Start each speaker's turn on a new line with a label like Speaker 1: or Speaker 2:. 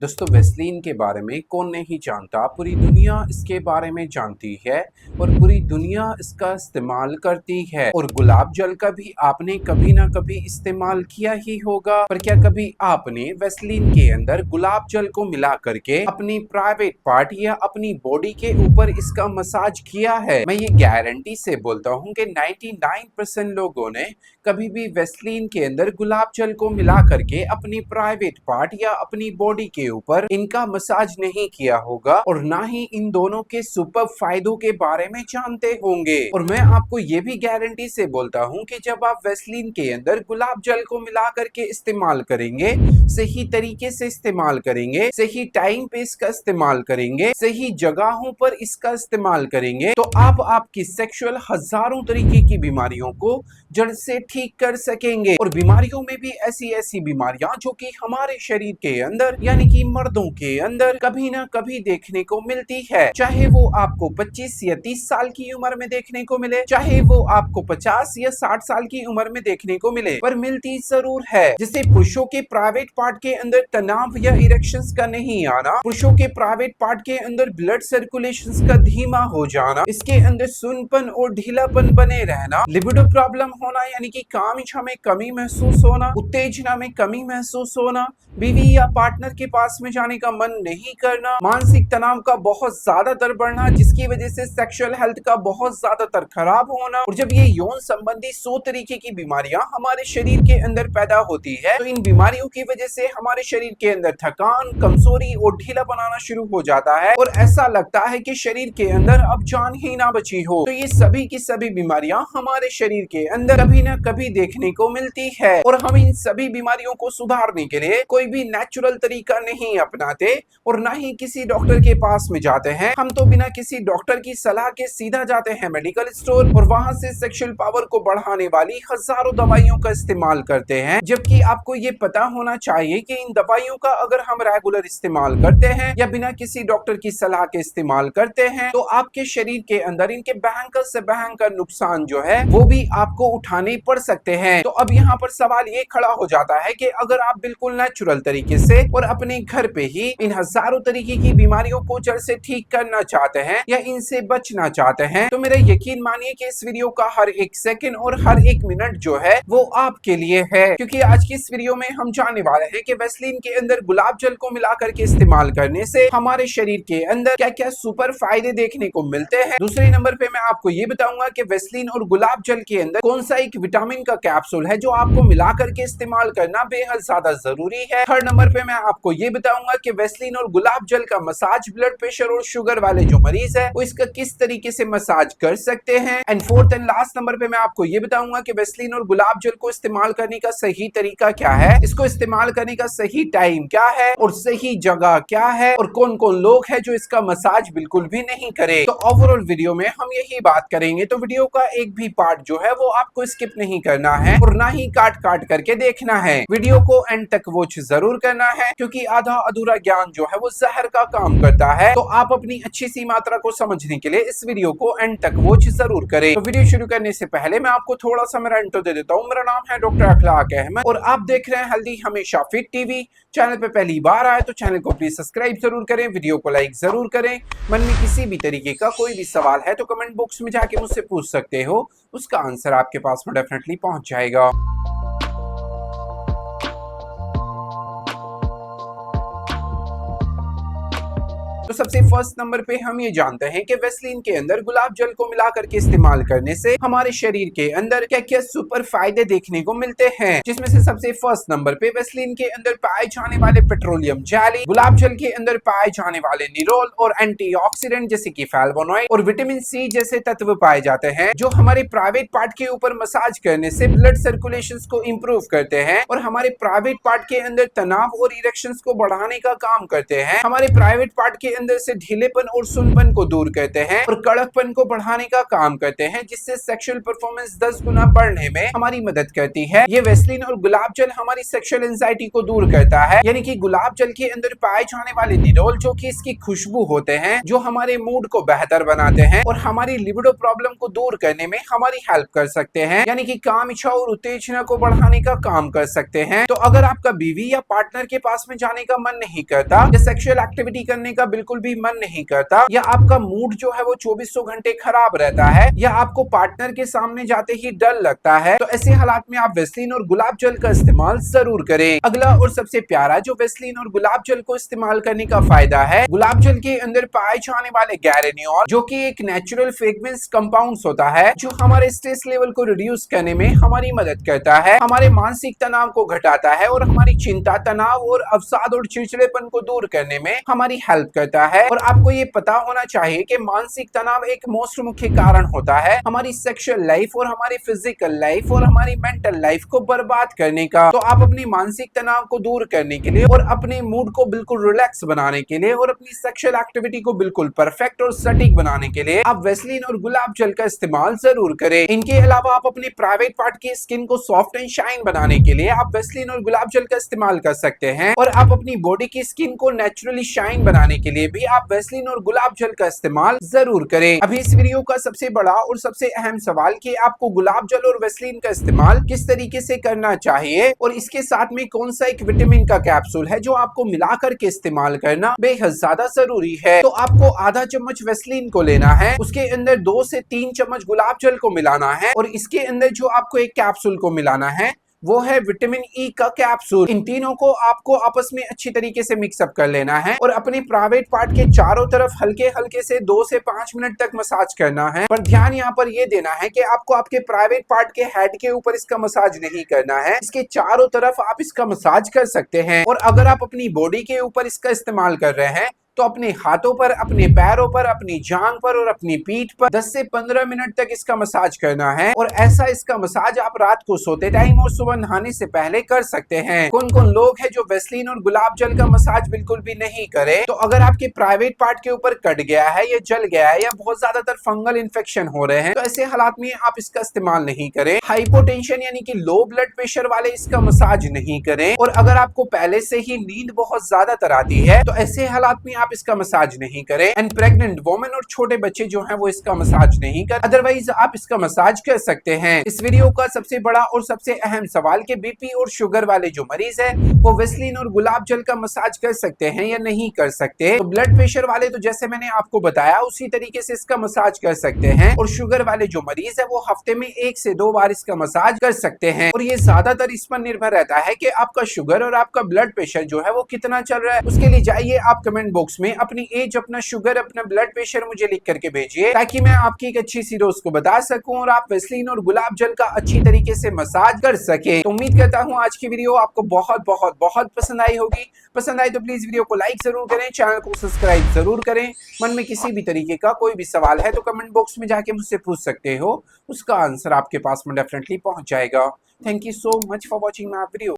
Speaker 1: दोस्तों वेस्लीन के बारे में कौन नहीं जानता। पूरी दुनिया इसके बारे में जानती है और पूरी दुनिया इसका इस्तेमाल करती है। और गुलाब जल का भी आपने कभी ना कभी इस्तेमाल किया ही होगा। पर क्या कभी आपने वेस्लीन के अंदर गुलाब जल को मिला करके अपनी प्राइवेट पार्ट या अपनी बॉडी के ऊपर इसका मसाज किया है? मैं ये गारंटी से बोलता हूँ कि 99% लोगों ने कभी भी वेस्लीन के अंदर गुलाब जल को मिला करके अपनी प्राइवेट पार्ट या अपनी बॉडी के ऊपर इनका मसाज नहीं किया होगा और ना ही इन दोनों के सुपर फायदों के बारे में जानते होंगे। और मैं आपको ये भी गारंटी से बोलता हूँ कि जब आप वेस्लीन के अंदर गुलाब जल को मिला करके इस्तेमाल करेंगे, सही तरीके से इस्तेमाल करेंगे, सही टाइम पे इसका इस्तेमाल करेंगे, सही जगहों पर इसका इस्तेमाल करेंगे, तो आप आपकी सेक्सुअल हजारों तरीके की बीमारियों को जड़ से ठीक कर सकेंगे। और बीमारियों में भी ऐसी ऐसी बीमारियां जो कि हमारे शरीर के अंदर यानी कि मर्दों के अंदर कभी ना कभी देखने को मिलती है, चाहे वो आपको 25 या 30 साल की उम्र में देखने को मिले, चाहे वो आपको 50 या 60 साल की उम्र में देखने को मिले, पर मिलती जरूर है। जैसे पुरुषों के प्राइवेट पार्ट के अंदर तनाव या इरेक्शंस का नहीं आना, पुरुषों के प्राइवेट पार्ट के अंदर ब्लड सर्कुलेशन का धीमा हो जाना, इसके अंदर सुनपन और ढीलापन बने रहना, लिबिडो प्रॉब्लम होना यानी कि काम इच्छा में कमी महसूस होना, उत्तेजना में कमी महसूस होना, बीवी या पार्टनर के पास में जाने का मन नहीं करना, मानसिक तनाव का बहुत ज्यादातर बढ़ना जिसकी वजह से सेक्सुअल हेल्थ का बहुत ज्यादातर खराब होना। और जब ये यौन संबंधी 100 तरीके की बीमारियां हमारे शरीर के अंदर पैदा होती है तो इन बीमारियों की वजह से हमारे शरीर के अंदर थकान, कमजोरी और ढीला बनाना शुरू हो जाता है और ऐसा लगता है कि शरीर के अंदर अब जान ही ना बची हो। तो ये सभी की सभी बीमारियां हमारे शरीर के अंदर कभी ना कभी देखने को मिलती है और हम इन सभी बीमारियों को सुधारने के लिए कोई भी नेचुरल तरीका नहीं अपनाते और ना ही किसी डॉक्टर के पास में जाते हैं। हम तो बिना किसी डॉक्टर की सलाह के सीधा जाते हैं मेडिकल स्टोर और वहां से सेक्सुअल पावर को बढ़ाने वाली हजारों दवाइयों का इस्तेमाल करते हैं, जबकि आपको ये पता होना चाहिए कि इन दवाइयों का अगर हम रेगुलर इस्तेमाल करते हैं या बिना किसी डॉक्टर की सलाह के इस्तेमाल करते हैं तो आपके शरीर के अंदर इनके भयंकर से भयंकर नुकसान जो है वो भी आपको उठाने पड़ सकते हैं। तो अब यहाँ पर सवाल ये खड़ा हो जाता है कि अगर आप बिल्कुल नेचुरल तरीके से और अपने घर पे ही इन हजारों तरीके की बीमारियों को जड़ से ठीक करना चाहते हैं या इनसे बचना चाहते हैं तो मेरा यकीन मानिए कि इस वीडियो का हर एक सेकंड और हर एक मिनट जो है वो आपके लिए है, क्योंकि आज की इस वीडियो में हम जानने वाले हैं कि वेस्लीन के अंदर गुलाब जल को मिला करके इस्तेमाल करने से हमारे शरीर के अंदर क्या क्या सुपर फायदे देखने को मिलते हैं। दूसरे नंबर पे मैं आपको ये बताऊंगा कि वेस्लीन और गुलाब जल के अंदर कौन सा एक विटामिन का कैप्सूल है जो आपको मिला करके इस्तेमाल करना बेहद ज्यादा जरूरी है। थर्ड नंबर पे मैं आपको ये बताऊंगा कि वेस्लीन और गुलाब जल का मसाज ब्लड प्रेशर और शुगर वाले जो मरीज है वो इसका किस तरीके से मसाज कर सकते हैं। And fourth and last number पे मैं आपको ये बताऊंगा कि वेस्लीन और गुलाब जल को इस्तेमाल करने का सही तरीका क्या है, इसको इस्तेमाल करने का सही टाइम क्या है और सही जगह क्या है और कौन कौन लोग हैं जो इसका मसाज बिल्कुल भी नहीं करे। तो ओवरऑल वीडियो में हम यही बात करेंगे, तो वीडियो का एक भी पार्ट जो है वो आपको स्किप नहीं करना है और ना ही काट काट करके देखना है। वीडियो को एंड तक वॉच जरूर करना है क्योंकि आधा अधूरा ज्ञान जो है वो जहर का काम करता है। तो आप अपनी अच्छी सी मात्रा को समझने के लिए इस वीडियो को एंड तक वॉच जरूर करें। तो वीडियो शुरू करने से पहले मैं आपको थोड़ा सा मेरा इंट्रो दे देता हूँ। मेरा नाम है डॉक्टर अखलाक अहमद और आप देख रहे हैं हेल्दी हमेशा फिट टीवी। चैनल पे पहली बार आए तो चैनल को प्लीज सब्सक्राइब जरूर करें, वीडियो को लाइक जरूर करें। मन में किसी भी तरीके का कोई भी सवाल है तो कमेंट बॉक्स में जाके मुझसे पूछ सकते हो, उसका आंसर आपके पास में डेफिनेटली पहुंच जाएगा। तो सबसे फर्स्ट नंबर पे हम ये जानते हैं कि वेस्लीन के अंदर गुलाब जल को मिला करके इस्तेमाल करने से हमारे शरीर के अंदर क्या क्या सुपर फायदे देखने को मिलते हैं, जिसमें से सबसे फर्स्ट नंबर पे वेस्लीन के अंदर पाए जाने वाले पेट्रोलियम जेली, गुलाब जल के अंदर पाए जाने वाले निरोल और एंटीऑक्सीडेंट जैसे कि फ्लेवोनॉइड और विटामिन सी जैसे तत्व पाए जाते हैं जो हमारे प्राइवेट पार्ट के ऊपर मसाज करने से ब्लड सर्कुलेशन को इंप्रूव करते हैं और हमारे प्राइवेट पार्ट के अंदर तनाव और इरेक्शंस को बढ़ाने का काम करते हैं। हमारे प्राइवेट पार्ट के अंदर से ढीलेपन और सुनपन को दूर करते हैं और कड़कपन को बढ़ाने का काम करते हैं, जिससे सेक्सुअल परफॉर्मेंस 10 गुना बढ़ने में हमारी मदद करती है। ये वेस्लिन और गुलाब जल हमारी सेक्सुअल एंजाइटी को दूर करता है, यानी कि गुलाब जल के अंदर पाए जाने वाले निरोल जो कि इसकी खुशबू होते हैं, जो हमारे मूड को बेहतर बनाते हैं और हमारी लिबिडो प्रॉब्लम को दूर करने में हमारी हेल्प कर सकते हैं, यानी कि काम इच्छा और उत्तेजना को बढ़ाने का काम कर सकते हैं। तो अगर आपका बीवी या पार्टनर के पास में जाने का मन नहीं करता या सेक्सुअल एक्टिविटी करने का बिल्कुल भी मन नहीं करता या आपका मूड जो है वो 24 घंटे खराब रहता है या आपको पार्टनर के सामने जाते ही डर लगता है, तो ऐसे हालात में आप वेस्लिन और गुलाब जल का इस्तेमाल जरूर करें। अगला और सबसे प्यारा जो वेस्लिन और गुलाब जल को इस्तेमाल करने का फायदा है, गुलाब जल के अंदर पाए जाने वाले गैरेनियोल जो कि एक नेचुरल फ्रेग्रेंस कंपाउंड्स होता है, जो हमारे स्ट्रेस लेवल को रिड्यूस करने में हमारी मदद करता है, हमारे मानसिक तनाव को घटाता है और हमारी चिंता, तनाव और अवसाद और चिड़चिड़ेपन को दूर करने में हमारी हेल्प करता है। और आपको ये पता होना चाहिए कि मानसिक तनाव एक मोस्ट मुख्य कारण होता है हमारी सेक्सुअल लाइफ और हमारी फिजिकल लाइफ और हमारी मेंटल लाइफ को बर्बाद करने का। तो आप अपनी मानसिक तनाव को दूर करने के लिए और अपने मूड को बिल्कुल रिलैक्स बनाने के लिए और अपनी सेक्सुअल एक्टिविटी को बिल्कुल परफेक्ट और सटीक बनाने के लिए आप वेस्लिन और गुलाब जल का इस्तेमाल जरूर करें। इनके अलावा आप अपने प्राइवेट पार्ट की स्किन को सॉफ्ट एंड शाइन बनाने के लिए आप वेस्लिन और गुलाब जल का इस्तेमाल कर सकते हैं और आप अपनी बॉडी की स्किन को नेचुरली शाइन बनाने के लिए भी आप वेस्लिन और गुलाब जल का इस्तेमाल जरूर करें। अभी इस वीडियो का सबसे बड़ा और सबसे अहम सवाल कि आपको गुलाब जल और वेस्लिन का इस्तेमाल किस तरीके से करना चाहिए और इसके साथ में कौन सा एक विटामिन का कैप्सूल है जो आपको मिला करके इस्तेमाल करना बेहद ज्यादा जरूरी है। तो आपको आधा चम्मच वेस्लिन को लेना है, उसके अंदर 2 से 3 चम्मच गुलाब जल को मिलाना है और इसके अंदर जो आपको एक कैप्सूल को मिलाना है वो है विटामिन ई का कैप्सूल। इन तीनों को आपको आपस में अच्छी तरीके से मिक्सअप कर लेना है और अपने प्राइवेट पार्ट के चारों तरफ हल्के हल्के से 2 से 5 मिनट तक मसाज करना है। पर ध्यान यहाँ पर ये देना है कि आपको आपके प्राइवेट पार्ट के हेड के ऊपर इसका मसाज नहीं करना है, इसके चारों तरफ आप इसका मसाज कर सकते हैं। और अगर आप अपनी बॉडी के ऊपर इसका इस्तेमाल कर रहे हैं तो अपने हाथों पर, अपने पैरों पर, अपनी जांग पर और अपनी पीठ पर 10 से 15 मिनट तक इसका मसाज करना है। और ऐसा इसका मसाज आप रात को सोते टाइम और सुबह नहाने से पहले कर सकते हैं। कौन कौन लोग हैं जो वेस्लिन और गुलाब जल का मसाज बिल्कुल भी नहीं करे? तो अगर आपके प्राइवेट पार्ट के ऊपर कट गया है या जल गया है या बहुत ज्यादातर फंगल इन्फेक्शन हो रहे हैं, तो ऐसे हालात में आप इसका इस्तेमाल नहीं करें। हाइपोटेंशन यानी कि लो ब्लड प्रेशर वाले इसका मसाज नहीं करें। और अगर आपको पहले से ही नींद बहुत ज्यादातर आती है तो ऐसे हालात में आप इसका मसाज नहीं करें। एंड प्रेग्नेंट वुमेन और छोटे बच्चे जो हैं वो इसका मसाज नहीं कर, अदरवाइज आप इसका मसाज कर सकते हैं। इस वीडियो का सबसे बड़ा और सबसे अहम सवाल कि बीपी और शुगर वाले जो मरीज है वो वेस्लिन और गुलाब जल का मसाज कर सकते हैं या नहीं कर सकते। तो ब्लड प्रेशर वाले तो जैसे मैंने आपको बताया उसी तरीके से इसका मसाज कर सकते हैं और शुगर वाले जो मरीज है वो हफ्ते में 1 से 2 बार इसका मसाज कर सकते हैं। और ये ज्यादातर इस पर निर्भर रहता है कि आपका शुगर और आपका ब्लड प्रेशर जो है वो कितना चल रहा है। उसके लिए जाइए आप कमेंट बॉक्स में अपनी एज, अपना शुगर, अपना ब्लड प्रेशर मुझे लिख करके भेजिए ताकि मैं आपकी एक अच्छी सी डोज को बता सकूं और आप वेस्लिन और गुलाब जल का अच्छी तरीके से मसाज कर सके। तो उम्मीद करता हूं आज की वीडियो आपको बहुत बहुत बहुत पसंद आई होगी। पसंद आई तो प्लीज वीडियो को लाइक जरूर करें, चैनल को सब्सक्राइब जरूर करें। मन में किसी भी तरीके का कोई भी सवाल है तो कमेंट बॉक्स में जाके मुझसे पूछ सकते हो, उसका आंसर आपके पास में डेफिनेटली पहुंच जाएगा। Thank you so much for watching my video.